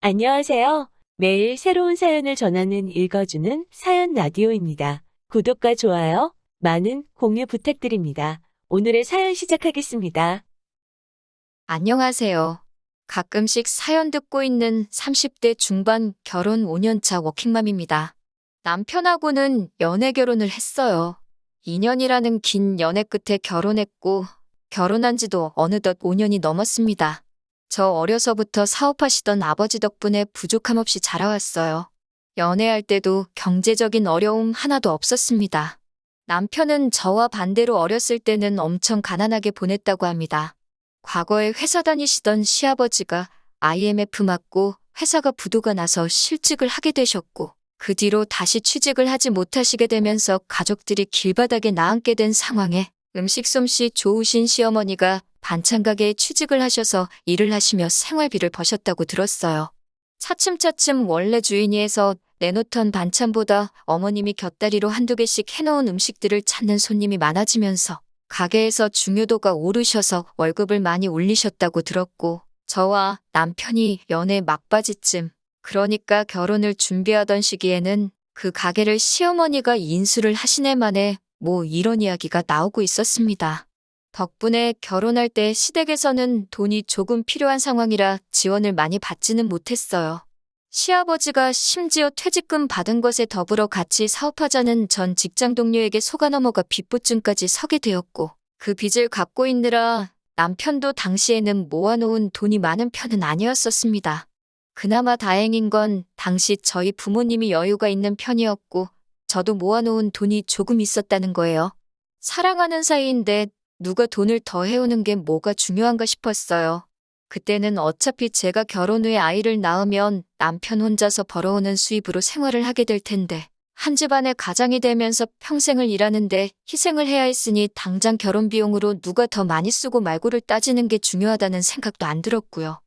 안녕하세요. 매일 새로운 사연을 전하는 읽어주는 사연 라디오입니다. 구독과 좋아요, 많은 공유 부탁드립니다. 오늘의 사연 시작하겠습니다. 안녕하세요. 가끔씩 사연 듣고 있는 30대 중반 결혼 5년차 워킹맘입니다. 남편하고는 연애 결혼을 했어요. 2년이라는 긴 연애 끝에 결혼했고, 결혼한 지도 어느덧 5년이 넘었습니다. 저 어려서부터 사업하시던 아버지 덕분에 부족함 없이 자라왔어요. 연애할 때도 경제적인 어려움 하나도 없었습니다. 남편은 저와 반대로 어렸을 때는 엄청 가난하게 보냈다고 합니다. 과거에 회사 다니시던 시아버지가 IMF 맞고 회사가 부도가 나서 실직을 하게 되셨고, 그 뒤로 다시 취직을 하지 못하시게 되면서 가족들이 길바닥에 나앉게 된 상황에 음식 솜씨 좋으신 시어머니가 반찬 가게에 취직을 하셔서 일을 하시며 생활비를 버셨다고 들었어요. 차츰차츰 원래 주인이 해서 내놓던 반찬보다 어머님이 곁다리로 한두 개씩 해놓은 음식들을 찾는 손님이 많아지면서 가게에서 중요도가 오르셔서 월급을 많이 올리셨다고 들었고, 저와 남편이 연애 막바지쯤, 그러니까 결혼을 준비하던 시기에는 그 가게를 시어머니가 인수를 하시네 만에 뭐 이런 이야기가 나오고 있었습니다. 덕분에 결혼할 때 시댁에서는 돈이 조금 필요한 상황이라 지원을 많이 받지는 못했어요. 시아버지가 심지어 퇴직금 받은 것에 더불어 같이 사업하자는 전 직장 동료에게 속아 넘어가 빚보증까지 서게 되었고, 그 빚을 갚고 있느라 남편도 당시에는 모아놓은 돈이 많은 편은 아니었었습니다. 그나마 다행인 건 당시 저희 부모님이 여유가 있는 편이었고, 저도 모아놓은 돈이 조금 있었다는 거예요. 사랑하는 사이인데 누가 돈을 더 해오는 게 뭐가 중요한가 싶었어요. 그때는 어차피 제가 결혼 후에 아이를 낳으면 남편 혼자서 벌어오는 수입으로 생활을 하게 될 텐데, 한 집안의 가장이 되면서 평생을 일하는데 희생을 해야 했으니 당장 결혼 비용으로 누가 더 많이 쓰고 말고를 따지는 게 중요하다는 생각도 안 들었고요.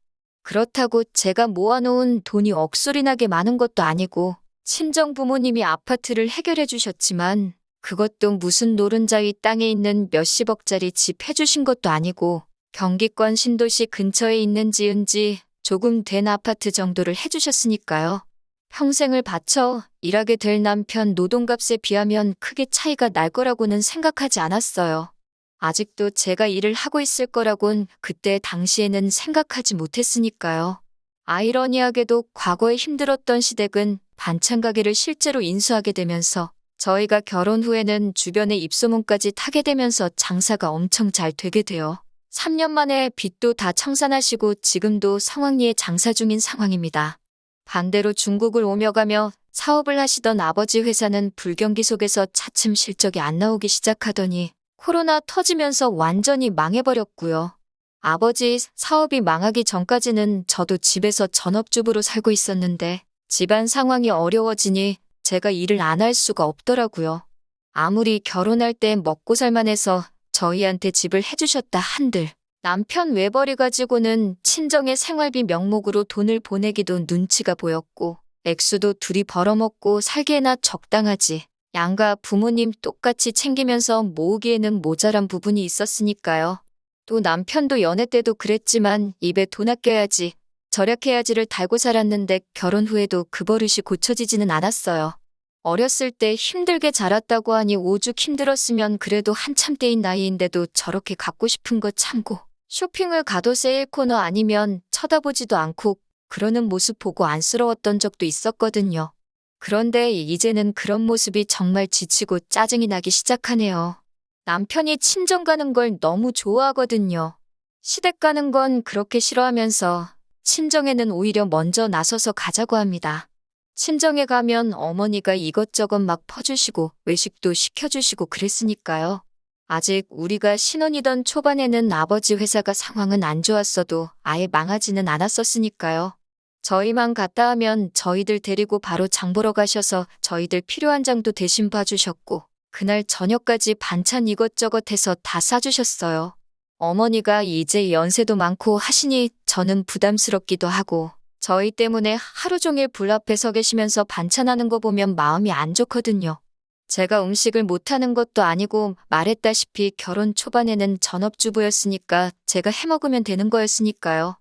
그렇다고 제가 모아놓은 돈이 억소리나게 많은 것도 아니고, 친정 부모님이 아파트를 해결해 주셨지만 그것도 무슨 노른자위 땅에 있는 몇십억짜리 집 해주신 것도 아니고, 경기권 신도시 근처에 있는 지은지 조금 된 아파트 정도를 해주셨으니까요. 평생을 바쳐 일하게 될 남편 노동값에 비하면 크게 차이가 날 거라고는 생각하지 않았어요. 아직도 제가 일을 하고 있을 거라곤 그때 당시에는 생각하지 못했으니까요. 아이러니하게도 과거에 힘들었던 시댁은 반찬 가게를 실제로 인수하게 되면서 저희가 결혼 후에는 주변에 입소문까지 타게 되면서 장사가 엄청 잘 되게 돼요. 3년 만에 빚도 다 청산하시고 지금도 성황리에 장사 중인 상황입니다. 반대로 중국을 오며 가며 사업을 하시던 아버지 회사는 불경기 속에서 차츰 실적이 안 나오기 시작하더니 코로나 터지면서 완전히 망해버렸고요. 아버지 사업이 망하기 전까지는 저도 집에서 전업주부로 살고 있었는데 집안 상황이 어려워지니 제가 일을 안 할 수가 없더라고요. 아무리 결혼할 때 먹고 살만해서 저희한테 집을 해주셨다 한들 남편 외벌이 가지고는 친정의 생활비 명목으로 돈을 보내기도 눈치가 보였고, 액수도 둘이 벌어먹고 살기에나 적당하지 양가 부모님 똑같이 챙기면서 모으기에는 모자란 부분이 있었으니까요. 또 남편도 연애 때도 그랬지만 입에 돈 아껴야지 절약해야지를 달고 살았는데 결혼 후에도 그 버릇이 고쳐지지는 않았어요. 어렸을 때 힘들게 자랐다고 하니 오죽 힘들었으면 그래도 한참 때인 나이인데도 저렇게 갖고 싶은 거 참고 쇼핑을 가도 세일 코너 아니면 쳐다보지도 않고 그러는 모습 보고 안쓰러웠던 적도 있었거든요. 그런데 이제는 그런 모습이 정말 지치고 짜증이 나기 시작하네요. 남편이 친정 가는 걸 너무 좋아하거든요. 시댁 가는 건 그렇게 싫어하면서 친정에는 오히려 먼저 나서서 가자고 합니다. 친정에 가면 어머니가 이것저것 막 퍼주시고 외식도 시켜주시고 그랬으니까요. 아직 우리가 신혼이던 초반에는 아버지 회사가 상황은 안 좋았어도 아예 망하지는 않았었으니까요. 저희만 갔다 하면 저희들 데리고 바로 장 보러 가셔서 저희들 필요한 장도 대신 봐주셨고, 그날 저녁까지 반찬 이것저것 해서 다 싸주셨어요. 어머니가 이제 연세도 많고 하시니 저는 부담스럽기도 하고, 저희 때문에 하루 종일 불 앞에 서 계시면서 반찬하는 거 보면 마음이 안 좋거든요. 제가 음식을 못하는 것도 아니고 말했다시피 결혼 초반에는 전업주부였으니까 제가 해먹으면 되는 거였으니까요.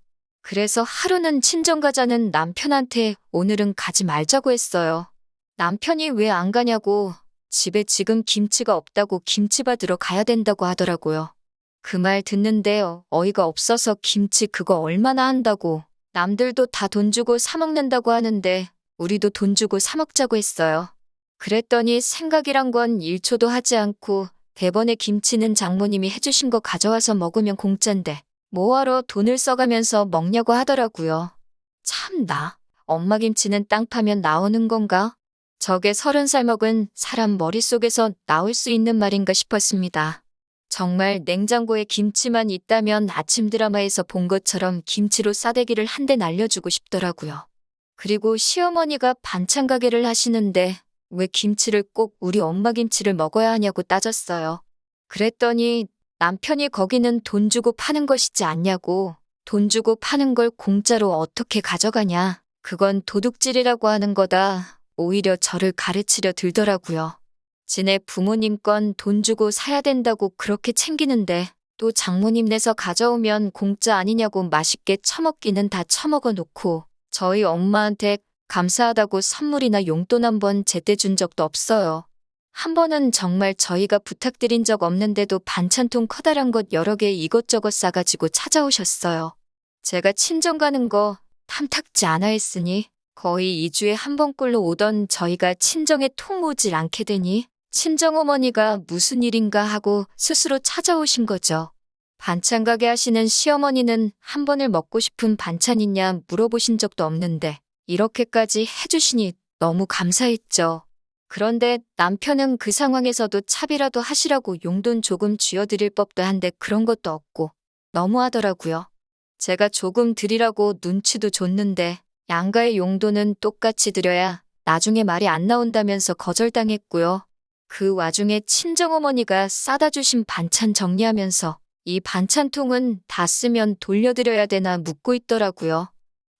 그래서 하루는 친정 가자는 남편한테 오늘은 가지 말자고 했어요. 남편이 왜 안 가냐고 집에 지금 김치가 없다고 김치 받으러 가야 된다고 하더라고요. 그 말 듣는데 어이가 없어서 김치 그거 얼마나 한다고 남들도 다 돈 주고 사 먹는다고 하는데 우리도 돈 주고 사 먹자고 했어요. 그랬더니 생각이란 건 1초도 하지 않고 대번에 김치는 장모님이 해주신 거 가져와서 먹으면 공짠데 뭐하러 돈을 써가면서 먹냐고 하더라고요. 참나, 엄마 김치는 땅 파면 나오는 건가? 저게 30살 먹은 사람 머릿속에서 나올 수 있는 말인가 싶었습니다. 정말 냉장고에 김치만 있다면 아침 드라마에서 본 것처럼 김치로 싸대기를 한 대 날려주고 싶더라고요. 그리고 시어머니가 반찬 가게를 하시는데 왜 김치를 꼭 우리 엄마 김치를 먹어야 하냐고 따졌어요. 그랬더니 남편이 거기는 돈 주고 파는 것이지 않냐고, 돈 주고 파는 걸 공짜로 어떻게 가져가냐, 그건 도둑질이라고 하는 거다. 오히려 저를 가르치려 들더라고요. 지네 부모님 건 돈 주고 사야 된다고 그렇게 챙기는데 또 장모님 내서 가져오면 공짜 아니냐고 맛있게 처먹기는 다 처먹어 놓고 저희 엄마한테 감사하다고 선물이나 용돈 한 번 제때 준 적도 없어요. 한 번은 정말 저희가 부탁드린 적 없는데도 반찬통 커다란 것 여러 개 이것저것 싸가지고 찾아오셨어요. 제가 친정 가는 거 탐탁지 않아 했으니 거의 2주에 한 번꼴로 오던 저희가 친정에 통 오질 않게 되니 친정어머니가 무슨 일인가 하고 스스로 찾아오신 거죠. 반찬 가게 하시는 시어머니는 한 번을 먹고 싶은 반찬 있냐 물어보신 적도 없는데 이렇게까지 해주시니 너무 감사했죠. 그런데 남편은 그 상황에서도 차비라도 하시라고 용돈 조금 쥐어드릴 법도 한데 그런 것도 없고 너무하더라고요. 제가 조금 드리라고 눈치도 줬는데 양가의 용돈은 똑같이 드려야 나중에 말이 안 나온다면서 거절당했고요. 그 와중에 친정어머니가 싸다 주신 반찬 정리하면서 이 반찬통은 다 쓰면 돌려드려야 되나 묻고 있더라고요.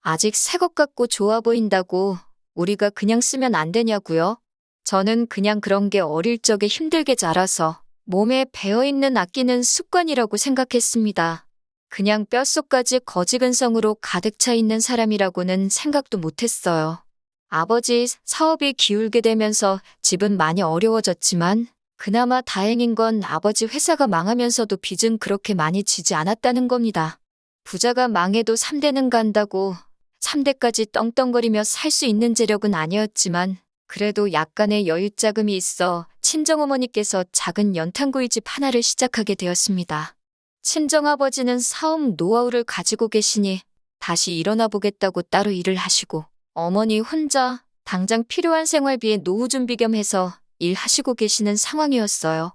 아직 새 것 같고 좋아 보인다고 우리가 그냥 쓰면 안 되냐고요? 저는 그냥 그런 게 어릴 적에 힘들게 자라서 몸에 배어있는 아끼는 습관이라고 생각했습니다. 그냥 뼛속까지 거지근성으로 가득 차 있는 사람이라고는 생각도 못했어요. 아버지 사업이 기울게 되면서 집은 많이 어려워졌지만 그나마 다행인 건 아버지 회사가 망하면서도 빚은 그렇게 많이 지지 않았다는 겁니다. 부자가 망해도 3대는 간다고 3대까지 떵떵거리며 살 수 있는 재력은 아니었지만 그래도 약간의 여유자금이 있어 친정어머니께서 작은 연탄구이집 하나를 시작하게 되었습니다. 친정아버지는 사업 노하우를 가지고 계시니 다시 일어나 보겠다고 따로 일을 하시고 어머니 혼자 당장 필요한 생활비에 노후 준비 겸 해서 일하시고 계시는 상황이었어요.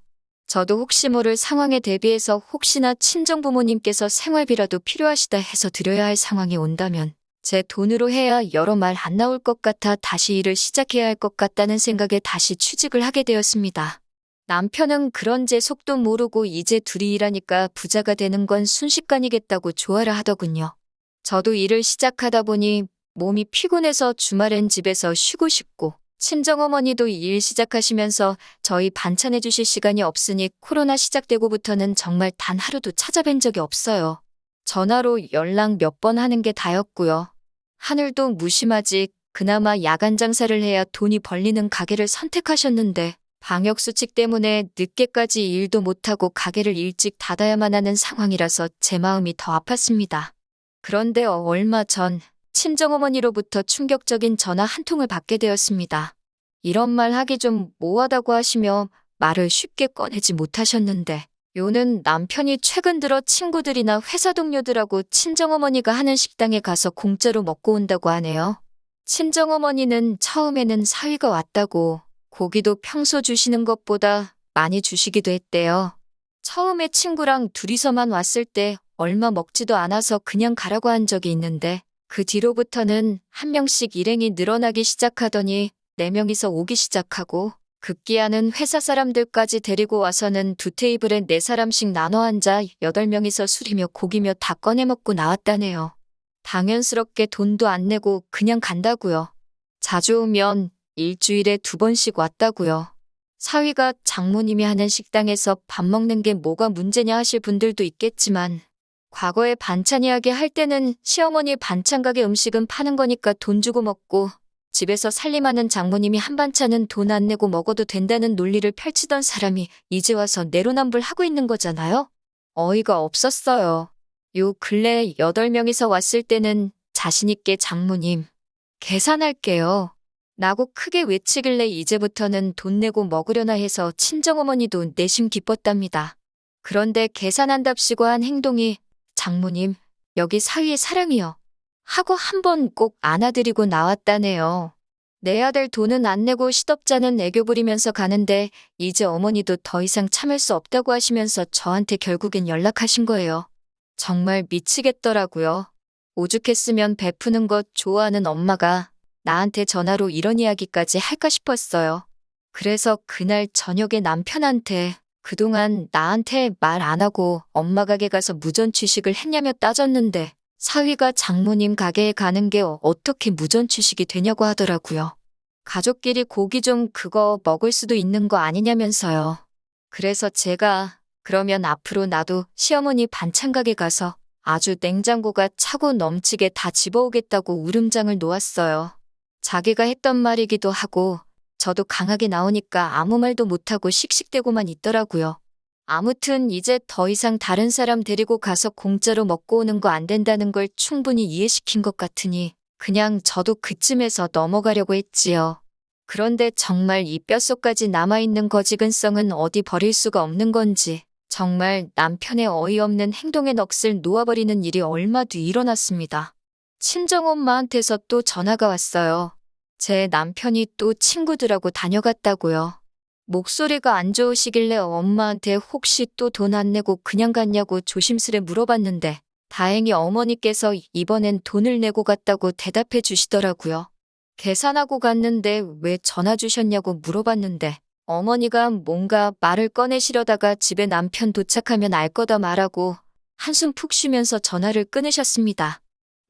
저도 혹시 모를 상황에 대비해서 혹시나 친정부모님께서 생활비라도 필요하시다 해서 드려야 할 상황이 온다면 제 돈으로 해야 여러 말 안 나올 것 같아 다시 일을 시작해야 할 것 같다는 생각에 다시 취직을 하게 되었습니다. 남편은 그런 제 속도 모르고 이제 둘이 일하니까 부자가 되는 건 순식간이겠다고 좋아라 하더군요. 저도 일을 시작하다 보니 몸이 피곤해서 주말엔 집에서 쉬고 싶고 친정어머니도 일 시작하시면서 저희 반찬해 주실 시간이 없으니 코로나 시작되고부터는 정말 단 하루도 찾아뵌 적이 없어요. 전화로 연락 몇 번 하는 게 다였고요. 하늘도 무심하지 그나마 야간 장사를 해야 돈이 벌리는 가게를 선택하셨는데 방역수칙 때문에 늦게까지 일도 못하고 가게를 일찍 닫아야만 하는 상황이라서 제 마음이 더 아팠습니다. 그런데 얼마 전 친정어머니로부터 충격적인 전화 한 통을 받게 되었습니다. 이런 말 하기 좀 모하다고 하시며 말을 쉽게 꺼내지 못하셨는데 요는 남편이 최근 들어 친구들이나 회사 동료들하고 친정어머니가 하는 식당에 가서 공짜로 먹고 온다고 하네요. 친정어머니는 처음에는 사위가 왔다고 고기도 평소 주시는 것보다 많이 주시기도 했대요. 처음에 친구랑 둘이서만 왔을 때 얼마 먹지도 않아서 그냥 가라고 한 적이 있는데 그 뒤로부터는 한 명씩 일행이 늘어나기 시작하더니 4명이서 오기 시작하고 급기야는 회사 사람들까지 데리고 와서는 2테이블에 4사람씩 나눠 앉아 8명이서 술이며 고기며 다 꺼내 먹고 나왔다네요. 당연스럽게 돈도 안 내고 그냥 간다고요. 자주 오면 일주일에 2번씩 왔다고요. 사위가 장모님이 하는 식당에서 밥 먹는 게 뭐가 문제냐 하실 분들도 있겠지만 과거에 반찬 이야기 할 때는 시어머니 반찬 가게 음식은 파는 거니까 돈 주고 먹고 집에서 살림하는 장모님이 한 반찬은 돈 안 내고 먹어도 된다는 논리를 펼치던 사람이 이제 와서 내로남불하고 있는 거잖아요? 어이가 없었어요. 요 근래 8명이서 왔을 때는 자신있게 장모님, 계산할게요. 라고 크게 외치길래 이제부터는 돈 내고 먹으려나 해서 친정어머니도 내심 기뻤답니다. 그런데 계산한답시고 한 행동이 장모님, 여기 사위의 사랑이요. 하고 한 번 꼭 안아드리고 나왔다네요. 내야 될 돈은 안 내고 시덥잖은 애교 부리면서 가는데 이제 어머니도 더 이상 참을 수 없다고 하시면서 저한테 결국엔 연락하신 거예요. 정말 미치겠더라고요. 오죽했으면 베푸는 것 좋아하는 엄마가 나한테 전화로 이런 이야기까지 할까 싶었어요. 그래서 그날 저녁에 남편한테 그동안 나한테 말 안 하고 엄마 가게 가서 무전 취식을 했냐며 따졌는데 사위가 장모님 가게에 가는 게 어떻게 무전 취식이 되냐고 하더라고요. 가족끼리 고기 좀 그거 먹을 수도 있는 거 아니냐면서요. 그래서 제가 그러면 앞으로 나도 시어머니 반찬 가게 가서 아주 냉장고가 차고 넘치게 다 집어오겠다고 울음장을 놓았어요. 자기가 했던 말이기도 하고 저도 강하게 나오니까 아무 말도 못하고 씩씩대고만 있더라고요. 아무튼 이제 더 이상 다른 사람 데리고 가서 공짜로 먹고 오는 거 안 된다는 걸 충분히 이해시킨 것 같으니 그냥 저도 그쯤에서 넘어가려고 했지요. 그런데 정말 이 뼛속까지 남아있는 거지근성은 어디 버릴 수가 없는 건지 정말 남편의 어이없는 행동에 넋을 놓아버리는 일이 얼마 뒤 일어났습니다. 친정엄마한테서 또 전화가 왔어요. 제 남편이 또 친구들하고 다녀갔다고요. 목소리가 안 좋으시길래 엄마한테 혹시 또 돈 안 내고 그냥 갔냐고 조심스레 물어봤는데 다행히 어머니께서 이번엔 돈을 내고 갔다고 대답해 주시더라고요. 계산하고 갔는데 왜 전화 주셨냐고 물어봤는데 어머니가 뭔가 말을 꺼내시려다가 집에 남편 도착하면 알 거다 말하고 한숨 푹 쉬면서 전화를 끊으셨습니다.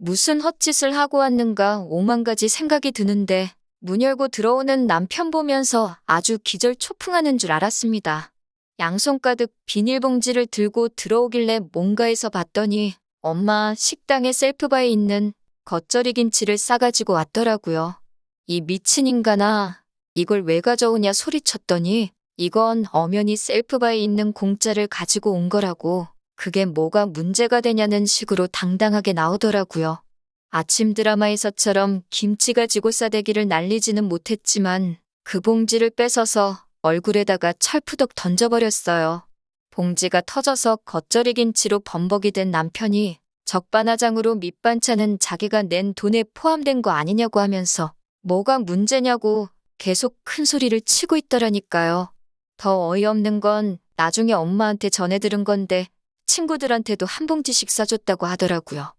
무슨 헛짓을 하고 왔는가 오만 가지 생각이 드는데 문 열고 들어오는 남편 보면서 아주 기절초풍하는 줄 알았습니다. 양손 가득 비닐봉지를 들고 들어오길래 뭔가에서 봤더니 엄마 식당에 셀프바에 있는 겉절이 김치를 싸가지고 왔더라고요. 이 미친 인간아, 이걸 왜 가져오냐 소리쳤더니 이건 엄연히 셀프바에 있는 공짜를 가지고 온 거라고 그게 뭐가 문제가 되냐는 식으로 당당하게 나오더라고요. 아침 드라마에서처럼 김치 가지고 싸대기를 날리지는 못했지만 그 봉지를 뺏어서 얼굴에다가 철푸덕 던져버렸어요. 봉지가 터져서 겉절이 김치로 범벅이 된 남편이 적반하장으로 밑반찬은 자기가 낸 돈에 포함된 거 아니냐고 하면서 뭐가 문제냐고 계속 큰 소리를 치고 있더라니까요. 더 어이없는 건 나중에 엄마한테 전해 들은 건데 친구들한테도 한 봉지씩 싸줬다고 하더라고요.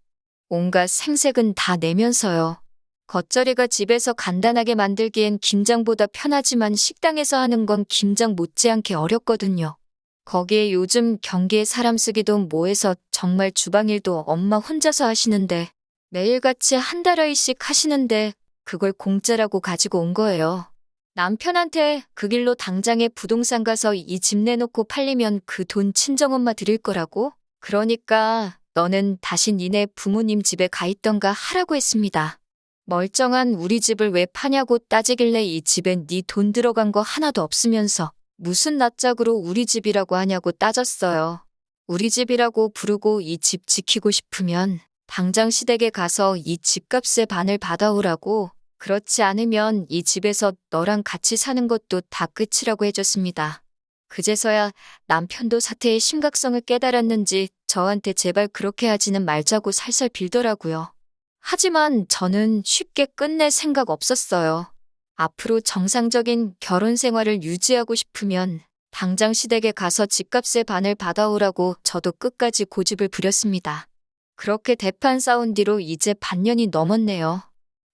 온갖 생색은 다 내면서요. 겉절이가 집에서 간단하게 만들기엔 김장보다 편하지만 식당에서 하는 건 김장 못지않게 어렵거든요. 거기에 요즘 경기에 사람 쓰기도 뭐해서 정말 주방일도 엄마 혼자서 하시는데 매일같이 한 달어이씩 하시는데 그걸 공짜라고 가지고 온 거예요. 남편한테 그 길로 당장에 부동산 가서 이 집 내놓고 팔리면 그 돈 친정엄마 드릴 거라고? 그러니까 너는 다시 니네 부모님 집에 가 있던가 하라고 했습니다. 멀쩡한 우리 집을 왜 파냐고 따지길래 이 집엔 네 돈 들어간 거 하나도 없으면서 무슨 낯짝으로 우리 집이라고 하냐고 따졌어요. 우리 집이라고 부르고 이 집 지키고 싶으면 당장 시댁에 가서 이 집값의 반을 받아오라고 그렇지 않으면 이 집에서 너랑 같이 사는 것도 다 끝이라고 해줬습니다. 그제서야 남편도 사태의 심각성을 깨달았는지 저한테 제발 그렇게 하지는 말자고 살살 빌더라고요. 하지만 저는 쉽게 끝낼 생각 없었어요. 앞으로 정상적인 결혼 생활을 유지하고 싶으면 당장 시댁에 가서 집값의 반을 받아오라고 저도 끝까지 고집을 부렸습니다. 그렇게 대판 싸운 뒤로 이제 반년이 넘었네요.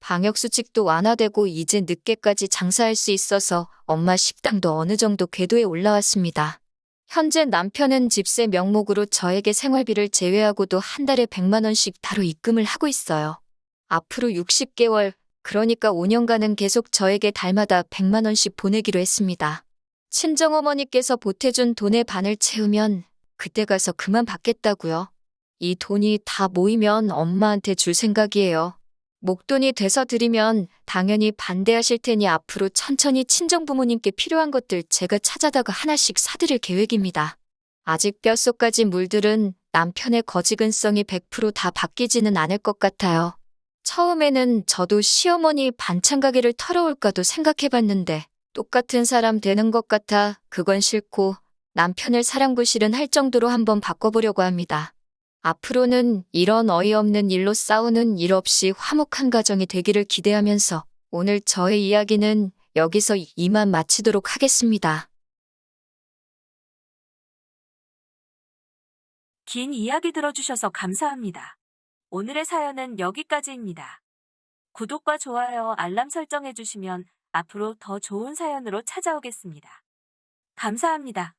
방역수칙도 완화되고 이제 늦게까지 장사할 수 있어서 엄마 식당도 어느 정도 궤도에 올라왔습니다. 현재 남편은 집세 명목으로 저에게 생활비를 제외하고도 한 달에 100만 원씩 따로 입금을 하고 있어요. 앞으로 60개월, 그러니까 5년간은 계속 저에게 달마다 100만 원씩 보내기로 했습니다. 친정어머니께서 보태준 돈의 반을 채우면 그때 가서 그만 받겠다고요. 이 돈이 다 모이면 엄마한테 줄 생각이에요. 목돈이 돼서 드리면 당연히 반대하실 테니 앞으로 천천히 친정부모님께 필요한 것들 제가 찾아다가 하나씩 사드릴 계획입니다. 아직 뼛속까지 물들은 남편의 거지근성이 100%다 바뀌지는 않을 것 같아요. 처음에는 저도 시어머니 반찬 가게를 털어올까도 생각해봤는데 똑같은 사람 되는 것 같아 그건 싫고 남편을 사랑부실은 할 정도로 한번 바꿔보려고 합니다. 앞으로는 이런 어이없는 일로 싸우는 일 없이 화목한 가정이 되기를 기대하면서 오늘 저의 이야기는 여기서 이만 마치도록 하겠습니다. 긴 이야기 들어주셔서 감사합니다. 오늘의 사연은 여기까지입니다. 구독과 좋아요, 알람 설정해주시면 앞으로 더 좋은 사연으로 찾아오겠습니다. 감사합니다.